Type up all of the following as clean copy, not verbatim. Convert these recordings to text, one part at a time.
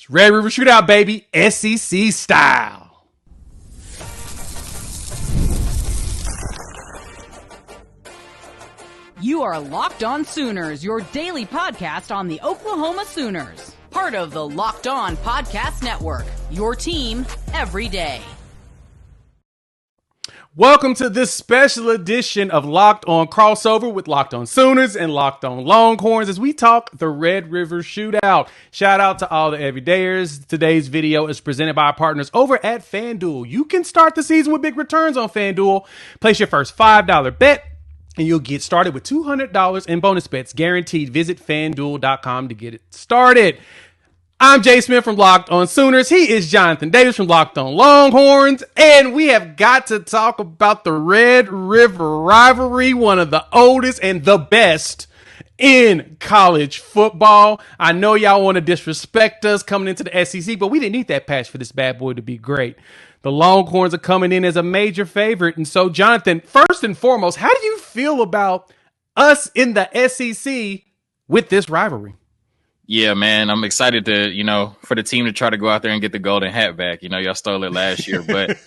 It's Red River Shootout, baby. SEC style. You are Locked On Sooners, your daily podcast on the Oklahoma Sooners. Part of the Locked On Podcast Network, your team every day. Welcome to this special edition of Locked On Crossover with Locked On Sooners and Locked On Longhorns as we talk the Red River Shootout. Shout out to all the everydayers. Today's video is presented by our partners over at FanDuel. You can start the season with big returns on FanDuel. Place your first $5 bet and you'll get started with $200 in bonus bets guaranteed. Visit FanDuel.com to get it started. I'm Jay Smith from Locked On Sooners. He is Jonathan Davis from Locked On Longhorns. And we have got to talk about the Red River Rivalry, one of the oldest and the best in college football. I know y'all want to disrespect us coming into the SEC, but we didn't need that patch for this bad boy to be great. The Longhorns are coming in as a major favorite. And so, Jonathan, first and foremost, how do you feel about us in the SEC with this rivalry? Yeah, man, I'm excited to, for the team to try to go out there and get the golden hat back. Y'all stole it last year, but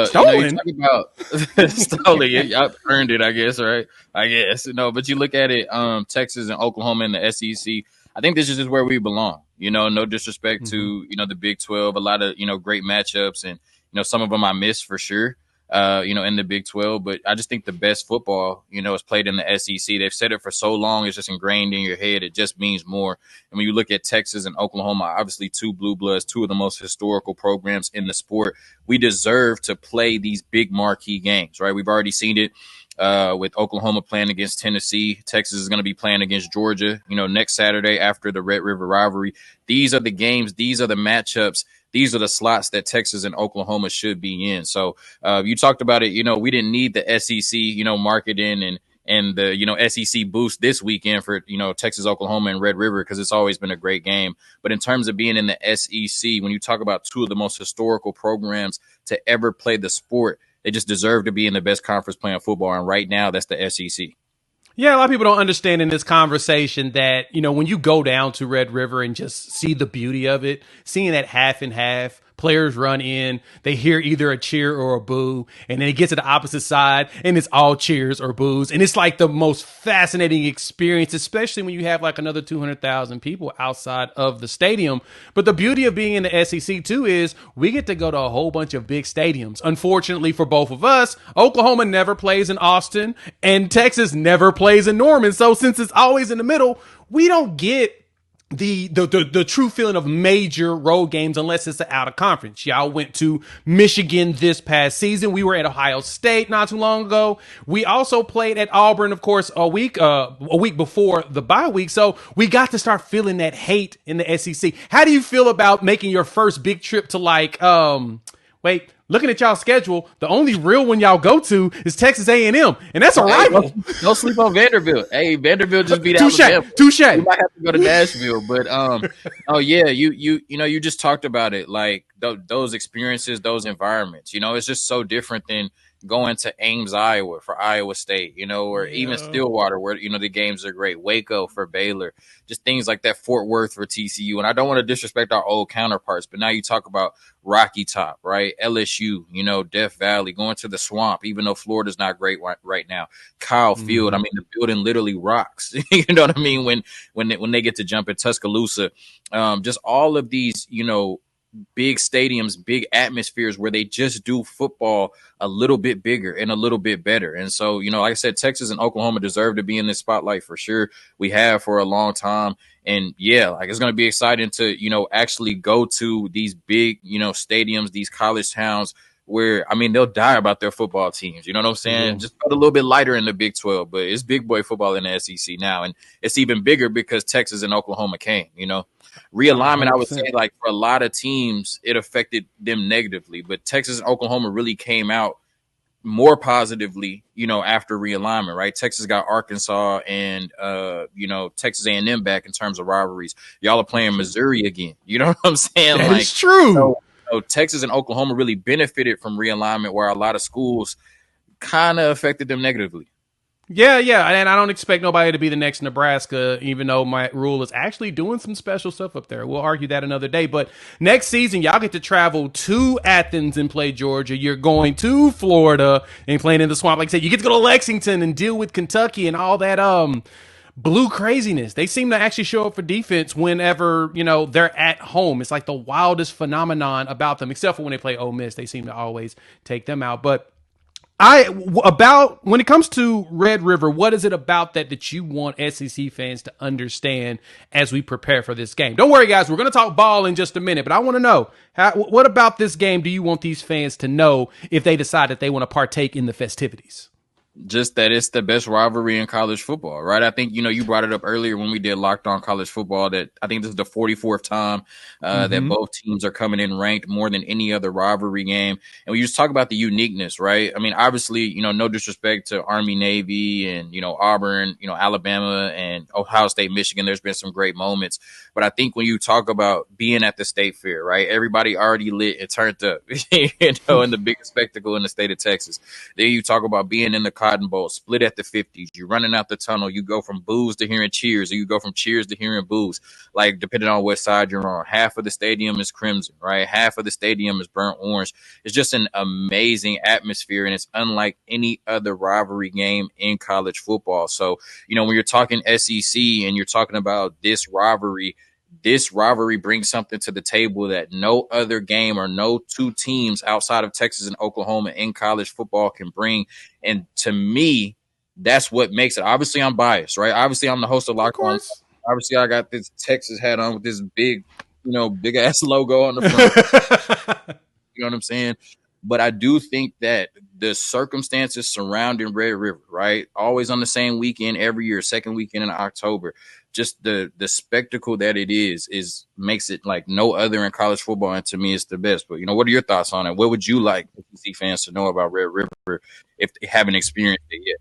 stolen. You talk about stolen. Y'all earned it, I guess, right? I guess, but you look at it, Texas and Oklahoma in the SEC. I think this is just where we belong. No disrespect to the Big 12. A lot of great matchups, and some of them I missed for sure. In the Big 12, but I just think the best football, is played in the SEC. They've said it for so long. It's just ingrained in your head. It just means more. And when you look at Texas and Oklahoma, obviously two blue bloods, two of the most historical programs in the sport, we deserve to play these big marquee games, right? We've already seen it with Oklahoma playing against Tennessee. Texas is going to be playing against Georgia, next Saturday after the Red River Rivalry. These are the games. These are the matchups. These are the slots that Texas and Oklahoma should be in. So you talked about it. We didn't need the SEC, marketing and the, SEC boost this weekend for, Texas, Oklahoma, and Red River, because it's always been a great game. But in terms of being in the SEC, when you talk about two of the most historical programs to ever play the sport, they just deserve to be in the best conference playing football. And right now, that's the SEC. Yeah, a lot of people don't understand in this conversation that, when you go down to Red River and just see the beauty of it, seeing that half and half, players run in, they hear either a cheer or a boo, and then they get to the opposite side and it's all cheers or boos. And it's like the most fascinating experience, especially when you have like another 200,000 people outside of the stadium. But the beauty of being in the SEC too is we get to go to a whole bunch of big stadiums. Unfortunately for both of us, Oklahoma never plays in Austin and Texas never plays in Norman. So since it's always in the middle, we don't get the true feeling of major road games unless it's out of conference. Y'all went to Michigan this past season. We were at Ohio State not too long ago. We also played at Auburn, of course, a week before the bye week. So we got to start feeling that hate in the SEC. How do you feel about making your first big trip to looking at y'all's schedule, the only real one y'all go to is Texas A&M, and that's a rival. Don't sleep on Vanderbilt. Hey, Vanderbilt just beat Alabama. Touche. You might have to go to Nashville, but you just talked about it, like those experiences, those environments. It's just so different than going to Ames, Iowa for Iowa State, or even Stillwater where, the games are great. Waco for Baylor, just things like that. Fort Worth for TCU. And I don't want to disrespect our old counterparts, but now you talk about Rocky Top, right? LSU, Death Valley, going to the Swamp, even though Florida's not great right now. Kyle Field, I mean, the building literally rocks. You know what I mean? When they get to jump in Tuscaloosa, just all of these, big stadiums, big atmospheres where they just do football a little bit bigger and a little bit better. And so, like I said, Texas and Oklahoma deserve to be in this spotlight for sure. We have for a long time. And yeah, it's going to be exciting to, actually go to these big, stadiums, these college towns where, they'll die about their football teams. You know what I'm saying? Just a little bit lighter in the Big 12, but it's big boy football in the SEC now. And it's even bigger because Texas and Oklahoma came, Realignment, 100%. I would say, like, for a lot of teams, it affected them negatively. But Texas and Oklahoma really came out more positively, after realignment, right? Texas got Arkansas and, Texas A&M back in terms of rivalries. Y'all are playing Missouri again. You know what I'm saying? That's true. So Texas and Oklahoma really benefited from realignment where a lot of schools kind of affected them negatively. Yeah, and I don't expect nobody to be the next Nebraska, even though my rule is actually doing some special stuff up there. We'll argue that another day. But next season, y'all get to travel to Athens and play Georgia. You're going to Florida and playing in the swamp. Like I said, you get to go to Lexington and deal with Kentucky and all that blue craziness. They seem to actually show up for defense whenever, they're at home. It's like the wildest phenomenon about them, except for when they play Ole Miss. They seem to always take them out. But when it comes to Red River, what is it about that you want SEC fans to understand as we prepare for this game? Don't worry, guys. We're going to talk ball in just a minute, but I want to know, what about this game do you want these fans to know if they decide that they want to partake in the festivities? Just that it's the best rivalry in college football, right? I think, you brought it up earlier when we did Locked On College Football that I think this is the 44th time that both teams are coming in ranked more than any other rivalry game. And we just talk about the uniqueness, right? I mean, obviously, no disrespect to Army, Navy and, Auburn, Alabama and Ohio State, Michigan. There's been some great moments. But I think when you talk about being at the state fair, right, everybody already lit and turned up, in the biggest spectacle in the state of Texas. Then you talk about being in the Cotton Bowl, split at the 50s. You're running out the tunnel. You go from boos to hearing cheers, or you go from cheers to hearing boos, like depending on what side you're on. Half of the stadium is crimson, right? Half of the stadium is burnt orange. It's just an amazing atmosphere, and it's unlike any other rivalry game in college football. So, when you're talking SEC and you're talking about this rivalry brings something to the table that no other game or no two teams outside of Texas and Oklahoma in college football can bring. And to me, that's what makes it. Obviously, I'm biased, right? Obviously, I'm the host of Locked On. Obviously, I got this Texas hat on with this big, big ass logo on the front. You know what I'm saying? But I do think that the circumstances surrounding Red River, right? Always on the same weekend every year, second weekend in October. Just the spectacle that it is makes it like no other in college football, and to me, it's the best. But what are your thoughts on it? What would you like SEC fans to know about Red River if they haven't experienced it yet?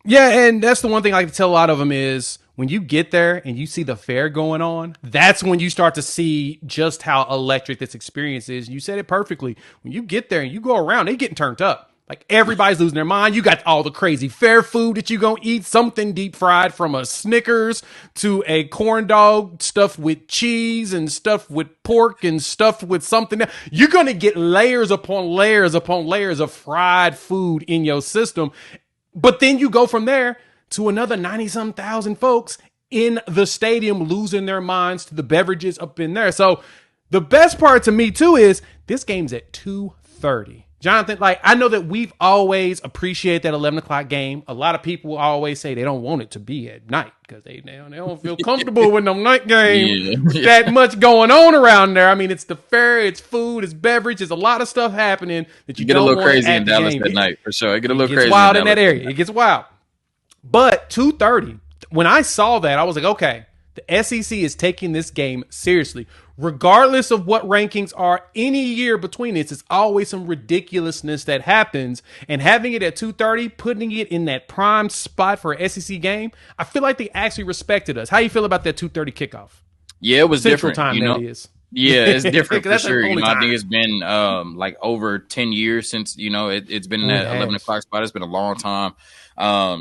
Yeah, and that's the one thing I can tell a lot of them is when you get there and you see the fair going on, that's when you start to see just how electric this experience is. You said it perfectly. When you get there and you go around, they getting turned up. Like everybody's losing their mind. You got all the crazy fair food that you gonna eat, something deep fried from a Snickers to a corn dog stuffed with cheese and stuffed with pork and stuffed with something else. You're gonna get layers upon layers upon layers of fried food in your system. But then you go from there to another 90-some thousand folks in the stadium losing their minds to the beverages up in there. So the best part to me too is this game's at 2:30. Jonathan, I know that we've always appreciated that 11 o'clock game. A lot of people always say they don't want it to be at night because they don't feel comfortable with no night game with that much going on around there. I mean, it's the fair, it's food, it's beverage, there's a lot of stuff happening that you get don't a little want crazy in Dallas game. at night, for sure. It gets a little crazy. It's wild in that area. It gets wild. But 2:30, when I saw that, I was like, okay, the SEC is taking this game seriously. Regardless of what rankings are any year between this, it's always some ridiculousness that happens. And having it at 2:30, putting it in that prime spot for an SEC game, I feel like they actually respected us. How you feel about that 2:30 kickoff? Yeah, it was Central different. time, that is. Yeah, it's different for sure. I think it's been like over 10 years since, it's been in that 11 o'clock spot. It's been a long time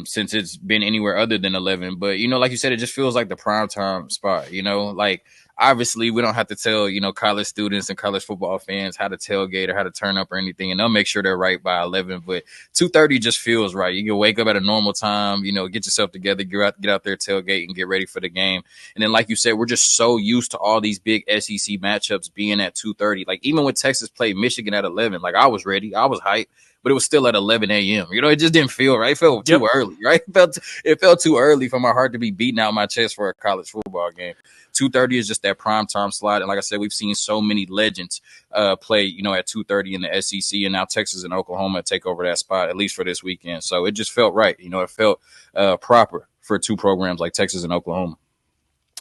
since it's been anywhere other than 11. But, like you said, it just feels like the prime time spot, like obviously we don't have to tell, college students and college football fans how to tailgate or how to turn up or anything. And they'll make sure they're right by 11. But 2:30 just feels right. You can wake up at a normal time, get yourself together, get out there, tailgate and get ready for the game. And then, like you said, we're just so used to all these big SEC matchups being at 2:30. Like even when Texas played Michigan at 11, like I was ready. I was hyped. But it was still at 11 a.m. It just didn't feel right. It felt too early, right? It felt too early for my heart to be beating out my chest for a college football game. 2:30 is just that prime time slot. And like I said, we've seen so many legends play, at 2:30 in the SEC, and now Texas and Oklahoma take over that spot, at least for this weekend. So it just felt right. It felt proper for two programs like Texas and Oklahoma.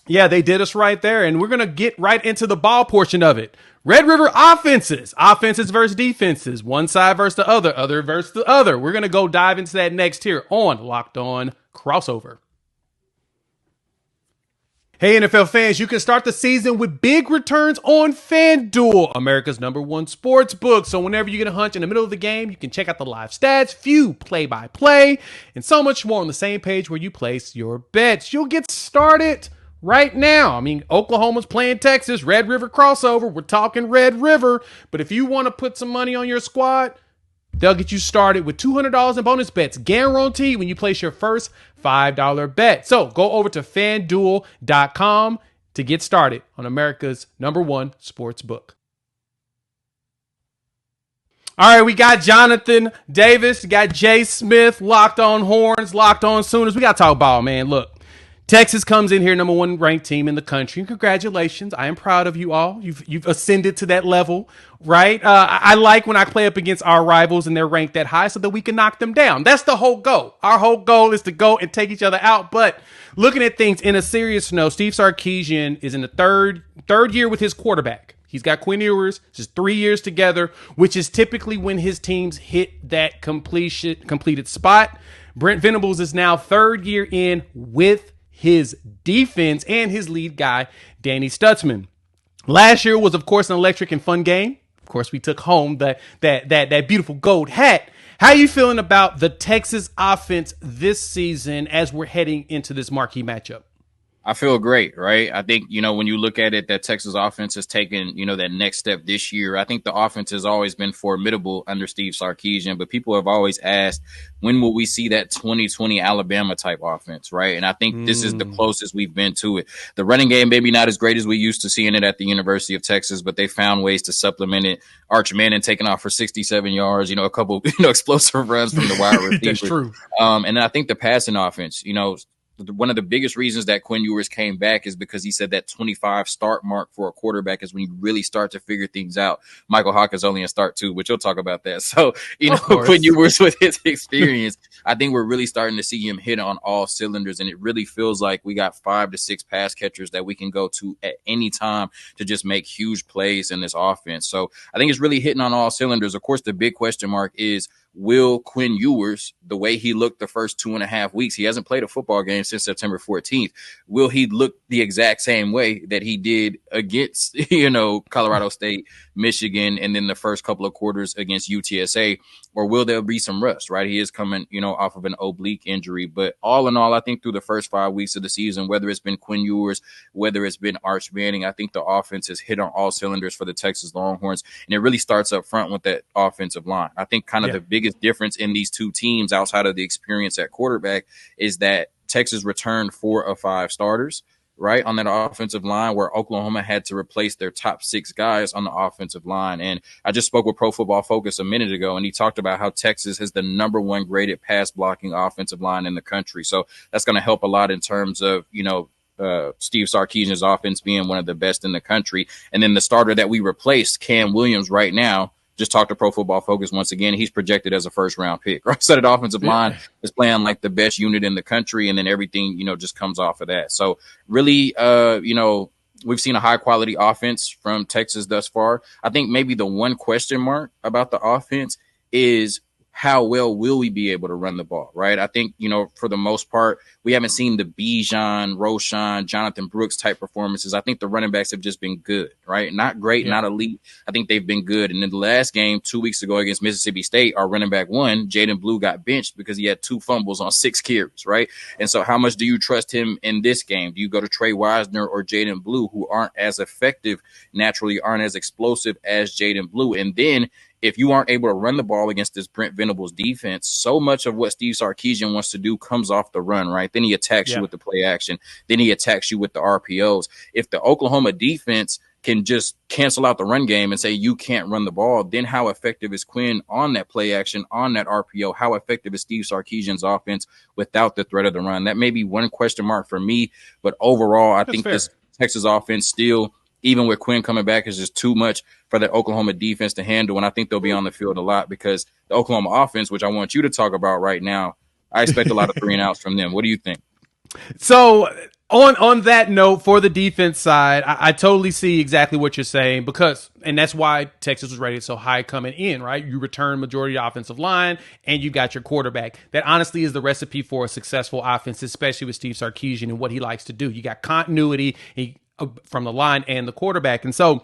Yeah, they did us right there, and we're going to get right into the ball portion of it. Red River offenses versus defenses, one side versus the other versus the other. We're going to go dive into that next here on Locked On Crossover. Hey, NFL fans, you can start the season with big returns on FanDuel, America's #1 sports book. So whenever you get a hunch in the middle of the game, you can check out the live stats, view play-by-play, and so much more on the same page where you place your bets. You'll get started right now. I mean, Oklahoma's playing Texas, Red River crossover. We're talking Red River. But if you want to put some money on your squad, they'll get you started with $200 in bonus bets, guaranteed when you place your first $5 bet. So go over to FanDuel.com to get started on America's #1 sports book. All right, we got Jonathan Davis, we got Jay Smith, Locked on Horns, Locked on Sooners. We got to talk ball, man. Look, Texas comes in here, #1 ranked team in the country. Congratulations. I am proud of you all. You've ascended to that level, right? I like when I play up against our rivals and they're ranked that high so that we can knock them down. That's the whole goal. Our whole goal is to go and take each other out. But looking at things in a serious note, Steve Sarkisian is in the third year with his quarterback. He's got Quinn Ewers, just 3 years together, which is typically when his teams hit that completed spot. Brent Venables is now 3rd year in with his defense and his lead guy, Danny Stutzman. Last year was, of course, an electric and fun game. Of course, we took home that beautiful gold hat. How are you feeling about the Texas offense this season as we're heading into this marquee matchup? I feel great, right? I think, when you look at it, that Texas offense has taken, that next step this year. I think the offense has always been formidable under Steve Sarkisian, but people have always asked, when will we see that 2020 Alabama type offense, right? And I think this is the closest we've been to it. The running game, maybe not as great as we used to seeing it at the University of Texas, but they found ways to supplement it. Arch Manning taking off for 67 yards, a couple, explosive runs from the wide receivers. That's true. And I think the passing offense, one of the biggest reasons that Quinn Ewers came back is because he said that 25 start mark for a quarterback is when you really start to figure things out. Michael Hawkins only in start 2, but you'll talk about that. So, Quinn Ewers with his experience, I think we're really starting to see him hit on all cylinders. And it really feels like we got 5 to 6 pass catchers that we can go to at any time to just make huge plays in this offense. So I think it's really hitting on all cylinders. Of course, the big question mark is, will Quinn Ewers, the way he looked the first 2.5 weeks, he hasn't played a football game since September 14th. Will he look the exact same way that he did against, Colorado State, Michigan, and then the first couple of quarters against UTSA? Or will there be some rust, right? He is coming, off of an oblique injury. But all in all, I think through the first 5 weeks of the season, whether it's been Quinn Ewers, whether it's been Arch Manning, I think the offense has hit on all cylinders for the Texas Longhorns. And it really starts up front with that offensive line. I think the biggest difference in these two teams outside of the experience at quarterback is that Texas returned 4 of 5 starters, right, on that offensive line, where Oklahoma had to replace their top 6 guys on the offensive line. And I just spoke with Pro Football Focus a minute ago, and he talked about how Texas has the #1 graded pass blocking offensive line in the country. So that's going to help a lot in terms of, Steve Sarkisian's offense being one of the best in the country. And then the starter that we replaced, Cam Williams, right now, just talked to Pro Football Focus once again. He's projected as a first-round pick. Right? So that offensive line is playing like the best unit in the country, and then everything, just comes off of that. So really, we've seen a high-quality offense from Texas thus far. I think maybe the one question mark about the offense is how well will we be able to run the ball, right? I think, for the most part, we haven't seen the Bijan, Roshan, Jonathan Brooks type performances. I think the running backs have just been good, right? Not great, not elite. I think they've been good. And in the last game 2 weeks ago against Mississippi State, our running back Jaden Blue got benched because he had 2 fumbles on 6 carries, right? And so how much do you trust him in this game? Do you go to Trey Wisner or Jaden Blue, who aren't as effective, naturally aren't as explosive as Jaden Blue? And then if you aren't able to run the ball against this Brent Venables defense, so much of what Steve Sarkisian wants to do comes off the run, right? Then he attacks you with the play action. Then he attacks you with the RPOs. If the Oklahoma defense can just cancel out the run game and say you can't run the ball, then how effective is Quinn on that play action, on that RPO? How effective is Steve Sarkisian's offense without the threat of the run? That may be one question mark for me, but overall, I think this Texas offense still, even with Quinn coming back, is just too much for the Oklahoma defense to handle. And I think they'll be on the field a lot because the Oklahoma offense, which I want you to talk about right now, I expect a lot of 3 and outs from them. What do you think? So On that note, for the defense side, I totally see exactly what you're saying and that's why Texas was rated so high coming in, right? You return majority of the offensive line and you got your quarterback. That honestly is the recipe for a successful offense, especially with Steve Sarkisian and what he likes to do. You got continuity from the line and the quarterback. And so,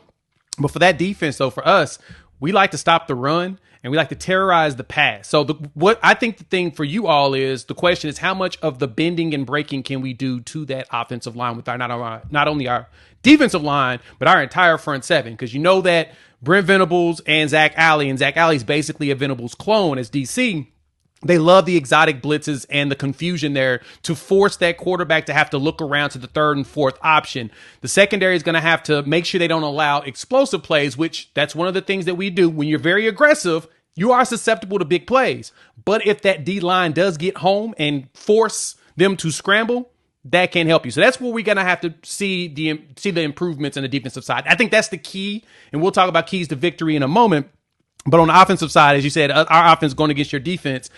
but for that defense, though, for us, we like to stop the run and we like to terrorize the pass. So what I think the thing for you all is, the question is, how much of the bending and breaking can we do to that offensive line with our not only our defensive line, but our entire front seven? Because you know that Brent Venables and Zach Alley's basically a Venables clone as DC. They love the exotic blitzes and the confusion there to force that quarterback to have to look around to the third and fourth option. The secondary is going to have to make sure they don't allow explosive plays, which that's one of the things that we do. When you're very aggressive, you are susceptible to big plays. But if that D-line does get home and force them to scramble, that can help you. So that's where we're going to have to see the improvements on the defensive side. I think that's the key, and we'll talk about keys to victory in a moment. But on the offensive side, as you said, our offense going against your defense,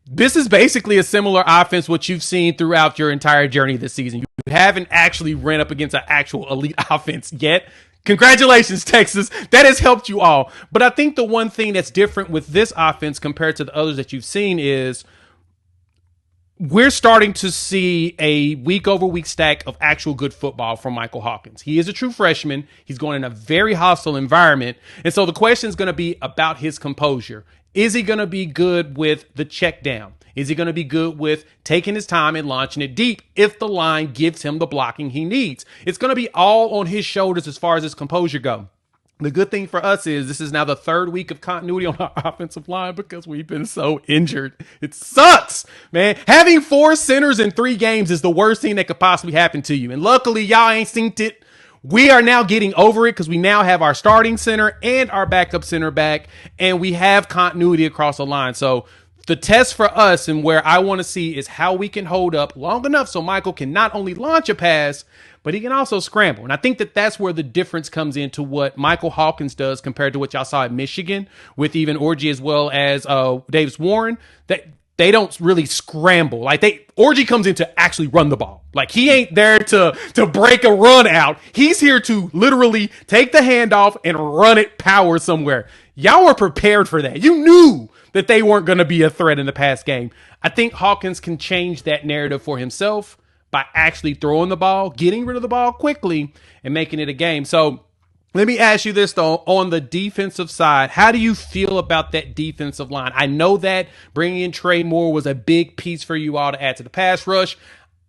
this is basically a similar offense what you've seen throughout your entire journey this season. You haven't actually ran up against an actual elite offense yet. Congratulations, Texas. That has helped you all. But I think the one thing that's different with this offense compared to the others that you've seen is we're starting to see a week-over-week stack of actual good football from Michael Hawkins. He is a true freshman. He's going in a very hostile environment. And so the question is going to be about his composure. Is he going to be good with the check down? Is he going to be good with taking his time and launching it deep if the line gives him the blocking he needs? It's going to be all on his shoulders as far as his composure goes. The good thing for us is this is now the third week of continuity on our offensive line because we've been so injured. It sucks, man. Having 4 centers in 3 games is the worst thing that could possibly happen to you. And luckily, y'all ain't seen it. We are now getting over it because we now have our starting center and our backup center back, and we have continuity across the line. So the test for us and where I want to see is how we can hold up long enough so Michael can not only launch a pass, but he can also scramble. And I think that that's where the difference comes into what Michael Hawkins does compared to what y'all saw at Michigan with even Orgy as well as Davis Warren. That they don't really scramble. Like Orgy comes in to actually run the ball. Like he ain't there to break a run out. He's here to literally take the handoff and run it power somewhere. Y'all were prepared for that. You knew that they weren't going to be a threat in the pass game. I think Hawkins can change that narrative for himself by actually throwing the ball, getting rid of the ball quickly, and making it a game. So let me ask you this, though. On the defensive side, how do you feel about that defensive line? I know that bringing in Trey Moore was a big piece for you all to add to the pass rush.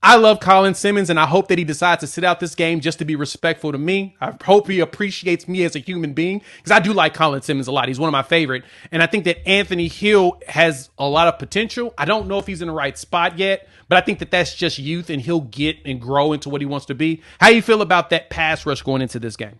I love Colin Simmons, and I hope that he decides to sit out this game just to be respectful to me. I hope he appreciates me as a human being because I do like Colin Simmons a lot. He's one of my favorite. And I think that Anthony Hill has a lot of potential. I don't know if he's in the right spot yet, but I think that that's just youth, and he'll get and grow into what he wants to be. How do you feel about that pass rush going into this game?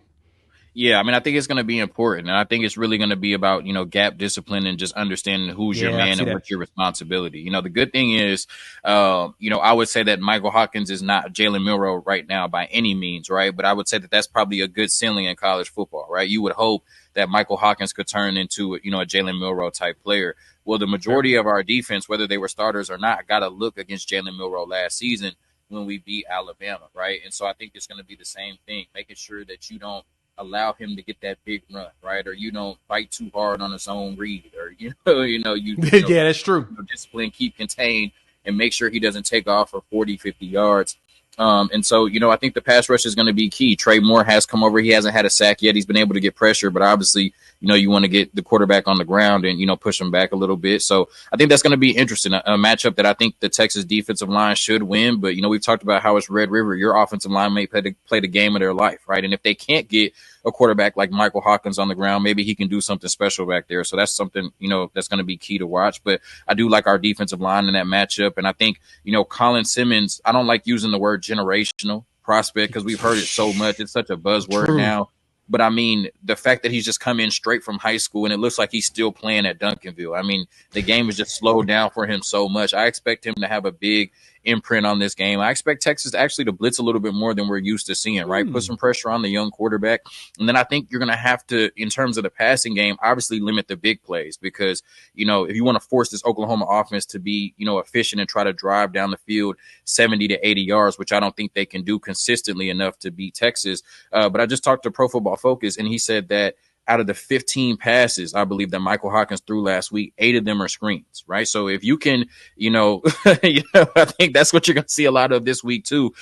Yeah, I mean, I think it's going to be important. And I think it's really going to be about, gap discipline and just understanding who's your man and what's your responsibility. The good thing is, I would say that Michael Hawkins is not Jalen Milroe right now by any means, right? But I would say that that's probably a good ceiling in college football, right? You would hope that Michael Hawkins could turn into, a Jalen Milroe type player. Well, the majority of our defense, whether they were starters or not, got to look against Jalen Milroe last season when we beat Alabama, right? And so I think it's going to be the same thing, making sure that you don't allow him to get that big run, right? Or you don't fight too hard on his own read, or yeah, that's true. Discipline, keep contained, and make sure he doesn't take off for 40, 50 yards. And so, I think the pass rush is going to be key. Trey Moore has come over. He hasn't had a sack yet. He's been able to get pressure, but obviously, you want to get the quarterback on the ground and, push him back a little bit. So I think that's going to be interesting, a matchup that I think the Texas defensive line should win. But, we've talked about how it's Red River. Your offensive line may play the game of their life, right? And if they can't get a quarterback like Michael Hawkins on the ground, maybe he can do something special back there. So that's something, that's going to be key to watch. But I do like our defensive line in that matchup. And I think, Colin Simmons, I don't like using the word generational prospect because we've heard it so much. It's such a buzzword now. But I mean, the fact that he's just come in straight from high school and it looks like he's still playing at Duncanville. I mean, the game has just slowed down for him so much. I expect him to have a big imprint on this game. I expect Texas actually to blitz a little bit more than we're used to seeing, right? Put some pressure on the young quarterback. And then I think you're going to have to, in terms of the passing game, obviously limit the big plays because, if you want to force this Oklahoma offense to be, efficient and try to drive down the field 70 to 80 yards, which I don't think they can do consistently enough to beat Texas. But I just talked to Pro Football Focus, and he said that out of the 15 passes, I believe that Michael Hawkins threw last week, 8 of them are screens, right? So if you can, I think that's what you're going to see a lot of this week too,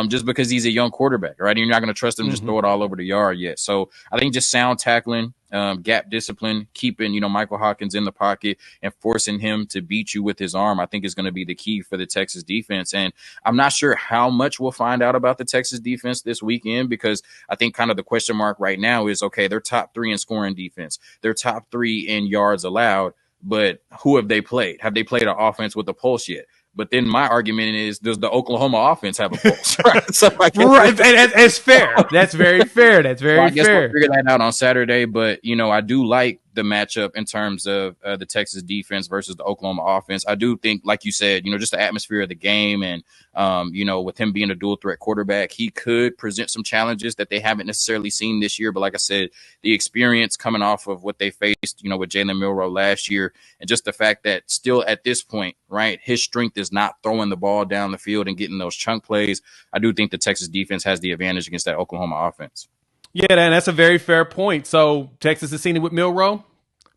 just because he's a young quarterback, right? And you're not going to trust him to just throw it all over the yard yet. So I think just sound tackling, gap discipline, keeping, Michael Hawkins in the pocket and forcing him to beat you with his arm, I think is going to be the key for the Texas defense. And I'm not sure how much we'll find out about the Texas defense this weekend, because I think kind of the question mark right now is, okay, they're top 3 in scoring defense. They're top 3 in yards allowed, but who have they played? Have they played an offense with a pulse yet? But then my argument is, does the Oklahoma offense have a pulse? Right. So right. That's fair. That's very fair. That's very I guess fair. we'll figure that out on Saturday. But, I do like the matchup in terms of the Texas defense versus the Oklahoma offense. I do think, like you said, just the atmosphere of the game and, with him being a dual threat quarterback, he could present some challenges that they haven't necessarily seen this year. But like I said, the experience coming off of what they faced, with Jalen Milroe last year, and just the fact that still at this point, right, his strength is not throwing the ball down the field and getting those chunk plays. I do think the Texas defense has the advantage against that Oklahoma offense. Yeah, and that's a very fair point. So Texas has seen it with Milroe.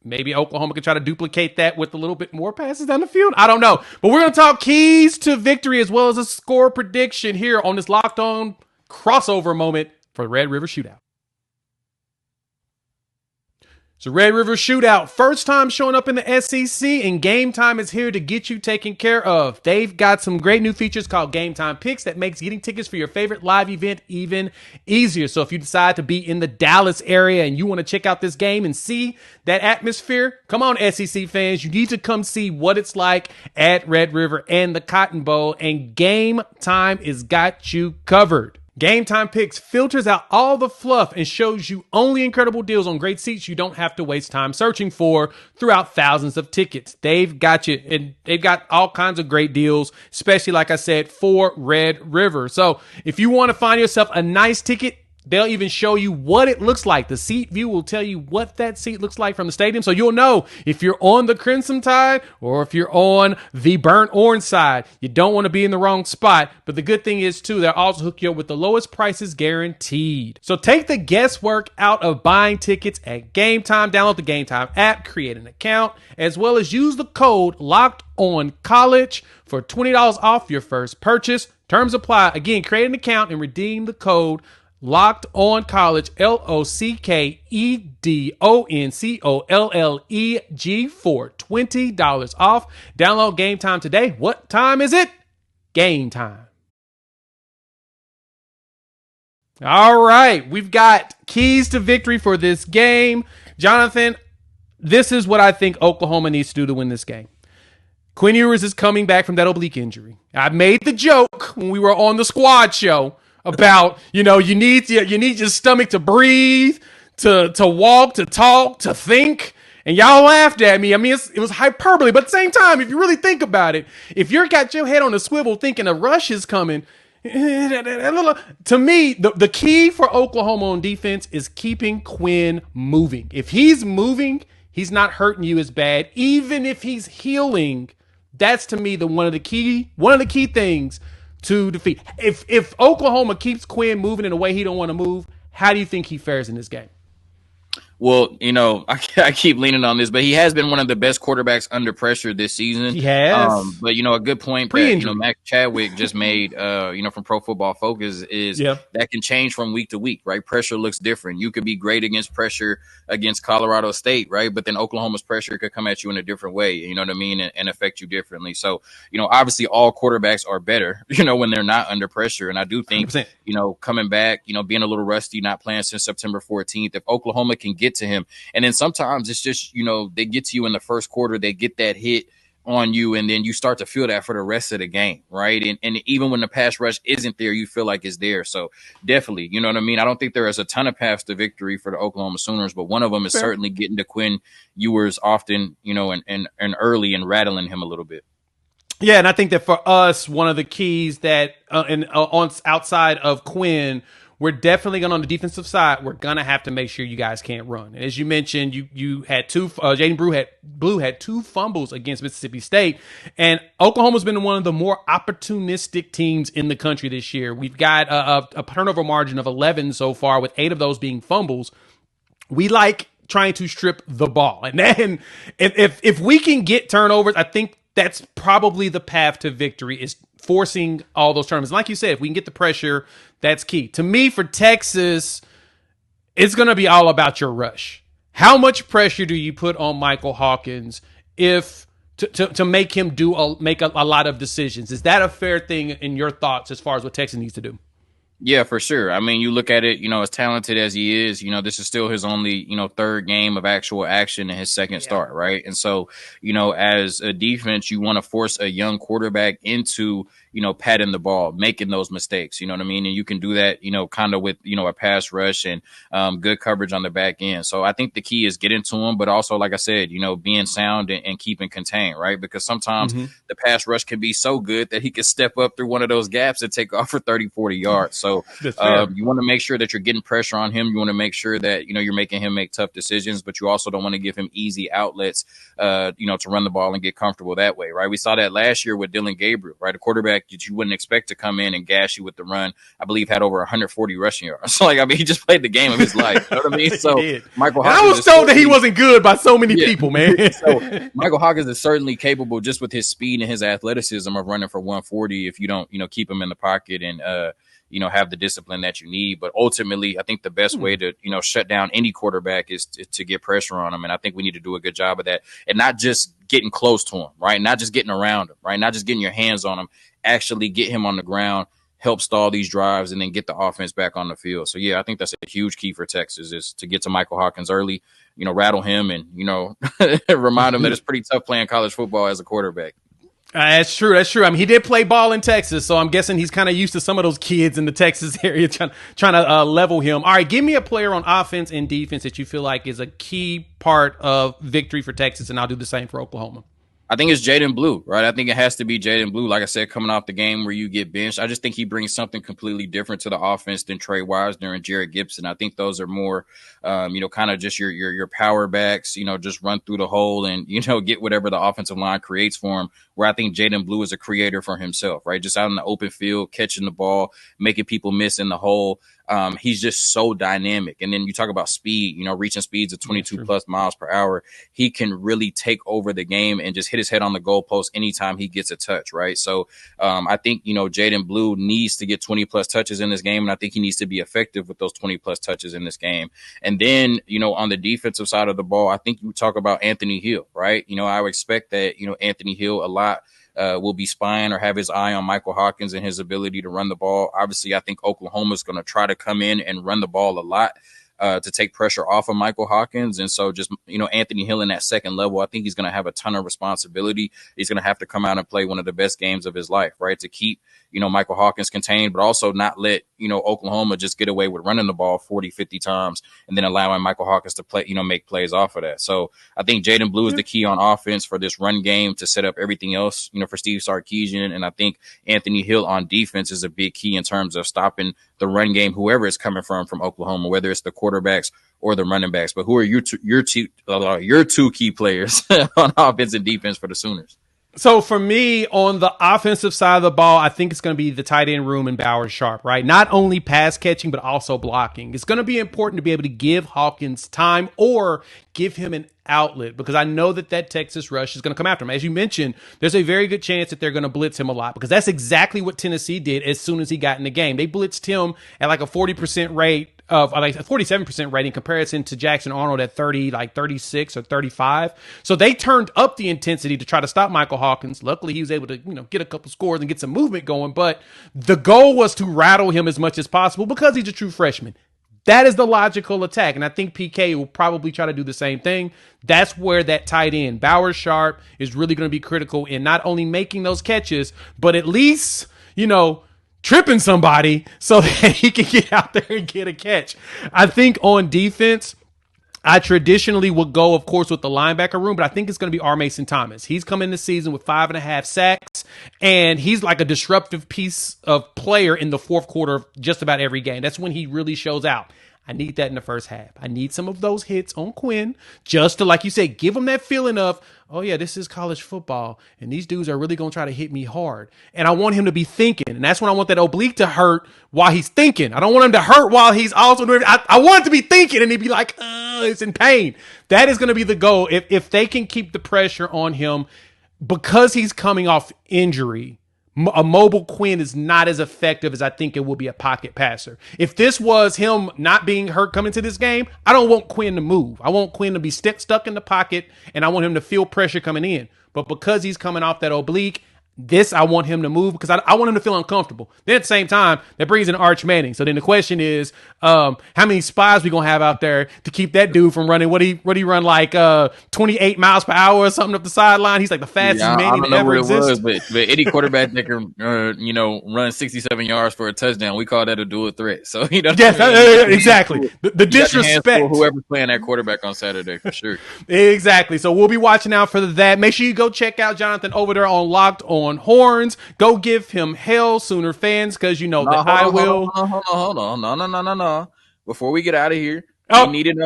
Maybe Oklahoma could try to duplicate that with a little bit more passes down the field. I don't know. But we're going to talk keys to victory as well as a score prediction here on this Locked On crossover moment for the Red River Shootout. So Red River Shootout, first time showing up in the SEC, and Game Time is here to get you taken care of. They've got some great new features called Game Time Picks that makes getting tickets for your favorite live event even easier. So if you decide to be in the Dallas area and you want to check out this game and see that atmosphere, come on, SEC fans. You need to come see what it's like at Red River and the Cotton Bowl, and Game Time has got you covered. Game Time Picks filters out all the fluff and shows you only incredible deals on great seats you don't have to waste time searching for throughout thousands of tickets. They've got you, and they've got all kinds of great deals, especially, like I said, for Red River. So if you want to find yourself a nice ticket, they'll even show you what it looks like. The seat view will tell you what that seat looks like from the stadium. So you'll know if you're on the Crimson Tide or if you're on the burnt orange side. You don't want to be in the wrong spot. But the good thing is, too, they'll also hook you up with the lowest prices guaranteed. So take the guesswork out of buying tickets at Game Time. Download the Game Time app, create an account, as well as use the code LOCKEDONCOLLEGE for $20 off your first purchase. Terms apply. Again, create an account and redeem the code Locked On College, LOCKEDONCOLLEG for $20 off. Download Game Time today. What time is it? Game time. All right, we've got keys to victory for this game. Jonathan, this is what I think Oklahoma needs to do to win this game. Quinn Ewers is coming back from that oblique injury. I made the joke when we were on the squad show about, you need your stomach to breathe, to walk, to talk, to think. And y'all laughed at me. I mean, it was hyperbole, but at the same time, if you really think about it, if you're got your head on a swivel thinking a rush is coming, to me, the key for Oklahoma on defense is keeping Quinn moving. If he's moving, he's not hurting you as bad. Even if he's healing, that's to me one of the key things to defeat. If Oklahoma keeps Quinn moving in a way he don't want to move, how do you think he fares in this game? Well, I keep leaning on this, but he has been one of the best quarterbacks under pressure this season. He has. But, a good point that, Max Chadwick just made, from Pro Football Focus is that can change from week to week, right? Pressure looks different. You could be great against pressure against Colorado State, right? But then Oklahoma's pressure could come at you in a different way, you know what I mean, and affect you differently. So, obviously all quarterbacks are better, when they're not under pressure. And I do think, 100%. Coming back, being a little rusty, not playing since September 14th, if Oklahoma can get to him. And then sometimes it's just, they get to you in the first quarter, they get that hit on you, and then you start to feel that for the rest of the game, right? And even when the pass rush isn't there, you feel like it's there. So definitely, you know what I mean? I don't think there is a ton of paths to victory for the Oklahoma Sooners, but one of them is certainly getting to Quinn Ewers often, and early and rattling him a little bit. Yeah, and I think that for us, one of the keys that on outside of Quinn, we're definitely going on the defensive side. We're going to have to make sure you guys can't run. And as you mentioned, you had Jaden Blue had 2 fumbles against Mississippi State, and Oklahoma's been one of the more opportunistic teams in the country this year. We've got a turnover margin of 11 so far, with 8 of those being fumbles. We like trying to strip the ball, and then if we can get turnovers, I think that's probably the path to victory, is forcing all those turnovers. Like you said, if we can get the pressure, that's key. To me, for Texas, it's going to be all about your rush. How much pressure do you put on Michael Hawkins to make him make a lot of decisions? Is that a fair thing in your thoughts as far as what Texas needs to do? Yeah, for sure. I mean, you look at it, as talented as he is, this is still his only, 3rd game of actual action in his second start, right? And so, as a defense, you want to force a young quarterback into, patting the ball, making those mistakes, you know what I mean? And you can do that, kind of with, a pass rush and good coverage on the back end. So I think the key is getting to him, but also, like I said, being sound and keeping contained, right? Because sometimes the pass rush can be so good that he can step up through one of those gaps and take off for 30, 40 yards. So you want to make sure that you're getting pressure on him. You want to make sure that, you're making him make tough decisions, but you also don't want to give him easy outlets, to run the ball and get comfortable that way, right? We saw that last year with Dylan Gabriel, right? A quarterback that you wouldn't expect to come in and gash you with the run, I believe had over 140 rushing yards. So, he just played the game of his life. You know what I mean? So Michael Hawkins, I was told that he wasn't good by so many people, man. So Michael Hawkins is certainly capable, just with his speed and his athleticism, of running for 140 if you don't, keep him in the pocket and, have the discipline that you need. But ultimately, I think the best way to, shut down any quarterback is to get pressure on him. And I think we need to do a good job of that, and not just getting close to him, right? Not just getting around him, right? Not just getting your hands on him, actually get him on the ground, help stall these drives, and then get the offense back on the field. So, yeah, I think that's a huge key for Texas, is to get to Michael Hawkins early, rattle him and, remind him that it's pretty tough playing college football as a quarterback. That's true. I mean, he did play ball in Texas, so I'm guessing he's kind of used to some of those kids in the Texas area trying to level him. All right, give me a player on offense and defense that you feel like is a key part of victory for Texas, and I'll do the same for Oklahoma. I think it's Jaden Blue, right? I think it has to be Jaden Blue. Like I said, coming off the game where you get benched, I just think he brings something completely different to the offense than Trey Wisner and Jared Gibson. I think those are more, kind of just your power backs, just run through the hole and, get whatever the offensive line creates for him, where I think Jaden Blue is a creator for himself, right? Just out in the open field, catching the ball, making people miss in the hole. He's just so dynamic. And then you talk about speed, reaching speeds of 22 plus miles per hour. He can really take over the game and just hit his head on the goalpost anytime he gets a touch, right? So I think, Jaden Blue needs to get 20 plus touches in this game. And I think he needs to be effective with those 20 plus touches in this game. And then, on the defensive side of the ball, I think you talk about Anthony Hill, right? I would expect that, Anthony Hill a lot will be spying or have his eye on Michael Hawkins and his ability to run the ball. Obviously, I think Oklahoma is going to try to come in and run the ball a lot to take pressure off of Michael Hawkins. And so just, Anthony Hill in that second level, I think he's going to have a ton of responsibility. He's going to have to come out and play one of the best games of his life, right? To keep, Michael Hawkins contained, but also not let, Oklahoma just get away with running the ball 40, 50 times and then allowing Michael Hawkins to play, make plays off of that. So I think Jaden Blue is the key on offense for this run game to set up everything else, for Steve Sarkisian. And I think Anthony Hill on defense is a big key in terms of stopping the run game, whoever is coming from Oklahoma, whether it's the quarterbacks or the running backs. But who are your two key players on offense and defense for the Sooners? So for me, on the offensive side of the ball, I think it's going to be the tight end room and Bowers Sharp, right? Not only pass catching, but also blocking. It's going to be important to be able to give Hawkins time or give him an outlet, because I know that Texas rush is going to come after him. As you mentioned, there's a very good chance that they're going to blitz him a lot, because that's exactly what Tennessee did as soon as he got in the game. They blitzed him at like a 40% rate of like a 47% rate in comparison to Jackson Arnold at 36 or 35. So they turned up the intensity to try to stop Michael Hawkins. Luckily, he was able to, get a couple scores and get some movement going. But the goal was to rattle him as much as possible because he's a true freshman. That is the logical attack. And I think PK will probably try to do the same thing. That's where that tight end, Bowers Sharp, is really going to be critical in not only making those catches, but at least, tripping somebody so that he can get out there and get a catch. I think on defense, I traditionally would go, of course, with the linebacker room, but I think it's going to be R. Mason Thomas. He's come in this season with 5.5 sacks, and he's like a disruptive piece of player in the fourth quarter of just about every game. That's when he really shows out. I need that in the first half. I need some of those hits on Quinn just to, like you said, give him that feeling of, oh, yeah, this is college football, and these dudes are really going to try to hit me hard. And I want him to be thinking, and that's when I want that oblique to hurt while he's thinking. I don't want him to hurt while he's also doing it. I want it to be thinking, and he'd be like, it's in pain. That is going to be the goal. If they can keep the pressure on him because he's coming off injury, a mobile Quinn is not as effective as I think it will be a pocket passer. If this was him not being hurt coming to this game, I don't want Quinn to move. I want Quinn to be stuck in the pocket, and I want him to feel pressure coming in. But because he's coming off that oblique, I want him to move because I want him to feel uncomfortable. Then at the same time, that brings in Arch Manning. So then the question is, how many spies we gonna have out there to keep that dude from running? What he run like 28 miles per hour or something up the sideline? He's like the fastest Manning that ever existed. But any quarterback that can run 67 yards for a touchdown, we call that a dual threat. So yes, exactly. The disrespect. Whoever's playing that quarterback on Saturday for sure. Exactly. So we'll be watching out for that. Make sure you go check out Jonathan over there on Locked On Horns. Go give him hell, Sooner fans, because you know that I will. Hold on. No. Before we get out of here, we need it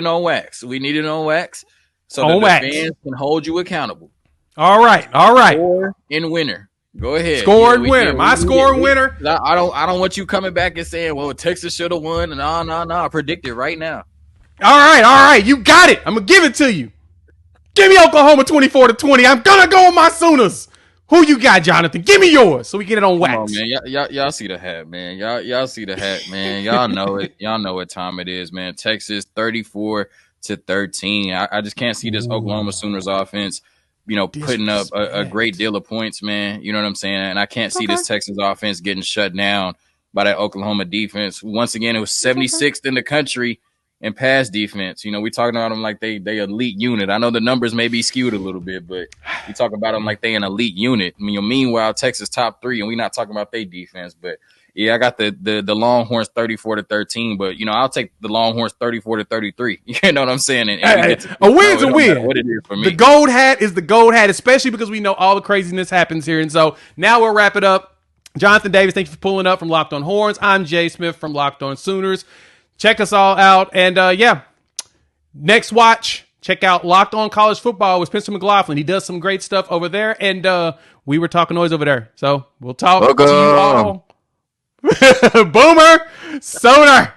on wax. We need it on wax so that the fans can hold you accountable. All right. Score and winner. Go ahead. Score and winner. My score and winner. I don't want you coming back and saying, well, Texas should have won. No. Predict it right now. All right. You got it. I'm going to give it to you. Give me Oklahoma 24-20. I'm going to go with my Sooners. Who you got, Jonathan? Give me yours so we get it on wax. Come on, man. Y'all see the hat, man. Y'all see the hat, man. Y'all know it. Y'all know what time it is, man. Texas 34-13. I just can't see this Oklahoma Sooners offense, putting up a great deal of points, man. You know what I'm saying? And I can't see this Texas offense getting shut down by that Oklahoma defense. Once again, it was 76th in the country in pass defense. We talking about them like they elite unit. I know the numbers may be skewed a little bit, but we talk about them like they an elite unit. Meanwhile, Texas top 3, and we not talking about their defense. But yeah, I got the Longhorns 34-13, but I'll take the Longhorns 34-33. You know what I'm saying? And a win's a win. What it is for me. The gold hat is the gold hat, especially because we know all the craziness happens here. And so now we'll wrap it up. Jonathan Davis, thank you for pulling up from Locked On Horns. I'm Jay Smith from Locked On Sooners. Check us all out. And next watch, check out Locked On College Football with Spencer McLaughlin. He does some great stuff over there. And we were talking noise over there. So we'll talk to you all. Boomer Sooner.